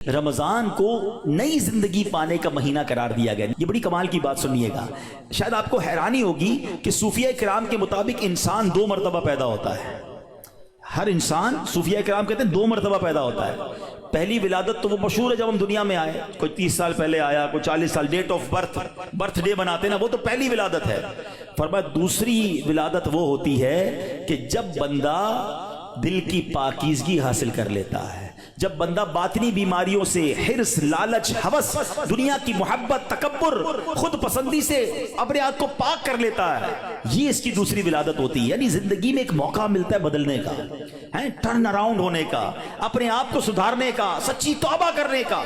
रमजान को नई जिंदगी पाने का महीना करार दिया गया। ये बड़ी कमाल की बात सुनिएगा। शायद आपको हैरानी होगी कि सूफिया किराम के मुताबिक इंसान 2 मरतबा पैदा होता है। हर इंसान, सूफिया किराम कहते हैं, 2 मरतबा पैदा होता है। पहली विलादत तो वो मशहूर है जब हम दुनिया में आए, कोई 30 साल पहले आया, कोई 40 साल, डेट ऑफ बर्थडे बनाते ना, वो तो पहली विलादत है। फरमाया दूसरी विलादत वो होती है कि जब बंदा दिल की पाकीज़गी हासिल कर लेता है, जब बंदा बातनी बीमारियों से, हिर्स, लालच, हवस, दुनिया की मोहब्बत, तकब्बुर, खुद पसंदी से अपने आप को पाक कर लेता है, ये इसकी दूसरी विलादत होती है। यानी जिंदगी में एक मौका मिलता है बदलने का, है टर्न अराउंड होने का, अपने आप को सुधारने का, सच्ची तौबा करने का।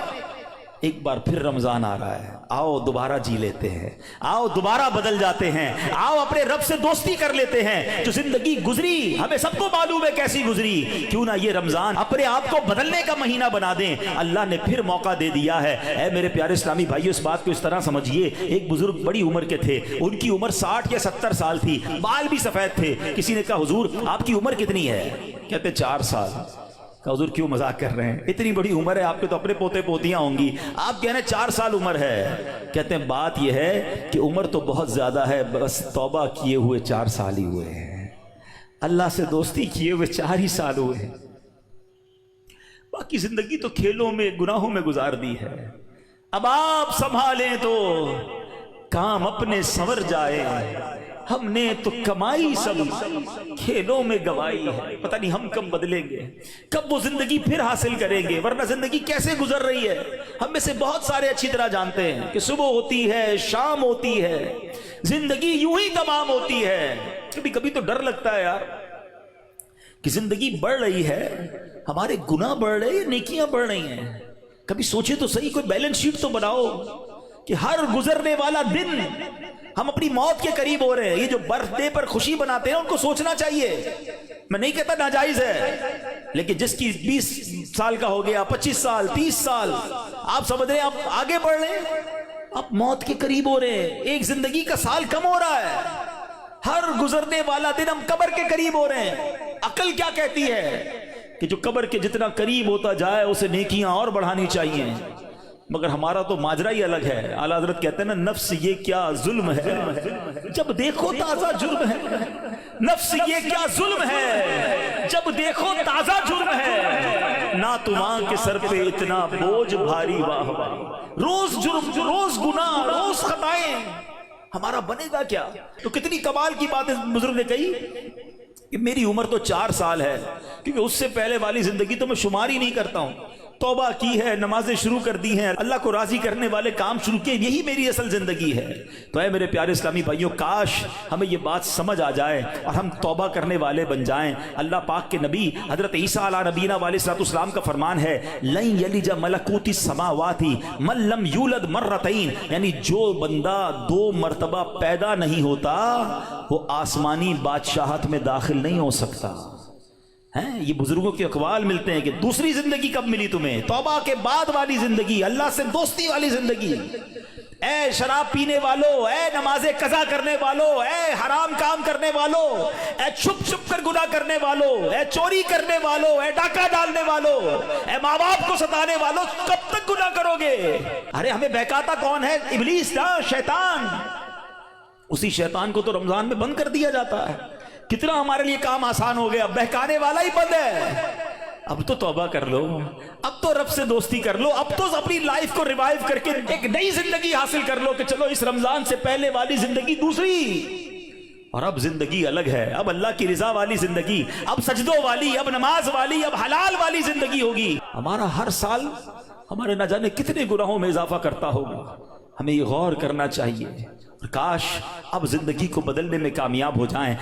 एक बार फिर रमजान आ रहा है, आओ दोबारा जी लेते हैं, आओ दोबारा बदल जाते हैं, आओ अपने रब से दोस्ती कर लेते हैं। जो जिंदगी गुजरी हमें सबको मालूम है कैसी गुजरी, क्यों ना ये रमजान अपने आप को बदलने का महीना बना दें। अल्लाह ने फिर मौका दे दिया है। ऐ मेरे प्यारे इस्लामी भाइयों, इस बात को इस तरह समझिए, एक बुजुर्ग बड़ी उम्र के थे, उनकी उम्र 60 या 70 साल थी, बाल भी सफेद थे। किसी ने कहा हुजूर आपकी उम्र कितनी है? कहते 4 साल। हुजूर क्यों मजाक कर रहे हैं, इतनी बड़ी उम्र है, आपके तो अपने पोते पोतियां होंगी, आप कह रहे हैं 4 साल उम्र है। कहते हैं बात यह है कि उम्र तो बहुत ज्यादा है, बस तौबा किए हुए 4 साल ही हुए हैं, अल्लाह से दोस्ती किए हुए 4 ही साल हुए हैं, बाकी जिंदगी तो खेलों में, गुनाहों में गुजार दी है। अब आप संभालें तो काम अपने संवर जाए, हमने तो कमाई सब खेलों में गवाई है। पता नहीं हम कब बदलेंगे, कब वो जिंदगी फिर हासिल करेंगे, वरना जिंदगी कैसे गुजर रही है हम में से बहुत सारे अच्छी तरह जानते हैं कि सुबह होती है, शाम होती है, जिंदगी यूं ही तमाम होती है। कभी कभी तो डर लगता है यार कि जिंदगी बढ़ रही है, हमारे गुनाह बढ़ रहे हैं, नेकियां बढ़ रही हैं। कभी सोचे तो सही, कोई बैलेंस शीट तो बनाओ कि हर गुजरने वाला दिन हम अपनी मौत के करीब हो रहे हैं। ये जो बर्थडे पर खुशी बनाते हैं उनको सोचना चाहिए। मैं नहीं कहता नाजायज है, लेकिन जिसकी 20 साल का हो गया, 25 साल, 30 साल, आप समझ रहे हैं आप आगे बढ़ रहे हैं, आप मौत के करीब हो रहे हैं, एक जिंदगी का साल कम हो रहा है, हर गुजरने वाला दिन हम कब्र के करीब हो रहे हैं। अकल क्या कहती है कि जो कब्र के जितना करीब होता जाए उसे नेकियां और बढ़ानी चाहिए, मगर हमारा तो माजरा ही अलग है। आला हज़रत कहते हैं ना, नफ्स ये क्या जुल्म है, जब देखो ताजा जुर्म है, नफ्स ये क्या जुल्म है, जब देखो ताजा जुर्म है, ना तुमां के सर पे इतना बोझ भारी, वाह वाह, रोज जुर्म, रोज गुनाह, रोज खताएं, हमारा बनेगा क्या? तो कितनी कमाल की बात इस बुजुर्ग ने कही कि मेरी उम्र तो 4 साल है, क्योंकि उससे पहले वाली जिंदगी तो मैं शुमार ही नहीं करता हूं। तौबा की है, नमाजें शुरू कर दी हैं, अल्लाह को राजी करने वाले काम शुरू किए, यही मेरी असल जिंदगी है। तो ऐ मेरे प्यारे इस्लामी भाइयों, काश हमें ये बात समझ आ जाए और हम तौबा करने वाले बन जाएं। अल्लाह पाक के नबी हजरत ईसा अला नबीना वालेहिस्सलाम का फरमान है, लन यलिजा मलकूती समावाती मन लम यूलद मर्रतैन, यानी जो बंदा 2 मरतबा पैदा नहीं होता वो आसमानी बादशाहत में दाखिल नहीं हो सकता है। ये बुजुर्गों के अकवाल मिलते हैं कि दूसरी जिंदगी कब मिली तुम्हें? तौबा के बाद वाली जिंदगी, अल्लाह से दोस्ती वाली जिंदगी। ऐ शराब पीने वालों, ऐ नमाज़े कज़ा करने वालों, ऐ हराम काम करने वालों, ऐ छुप छुप कर गुनाह करने वालों, ऐ चोरी करने वालों, ऐ डाका डालने वालों, ऐ माँ बाप को सताने वालों, कब तक गुनाह करोगे? अरे हमें बहकाता कौन है? इब्लीस ना, शैतान। उसी शैतान को तो रमजान में बंद कर दिया जाता है। कितना हमारे लिए काम आसान हो गया, बहकाने वाला ही बंद है। अब तो तौबा कर लो, अब तो रब से दोस्ती कर लो, अब तो अपनी लाइफ को रिवाइव करके एक नई जिंदगी हासिल कर लो कि चलो इस रमजान से पहले वाली जिंदगी दूसरी, और अब जिंदगी अलग है, अब अल्लाह की रिजा वाली जिंदगी, अब सजदों वाली, अब नमाज वाली, अब हलाल वाली जिंदगी होगी। हमारा हर साल हमारे न जाने कितने गुनाहों में इजाफा करता होगा, हमें ये गौर करना चाहिए। काश अब जिंदगी को बदलने में कामयाब हो जाएं।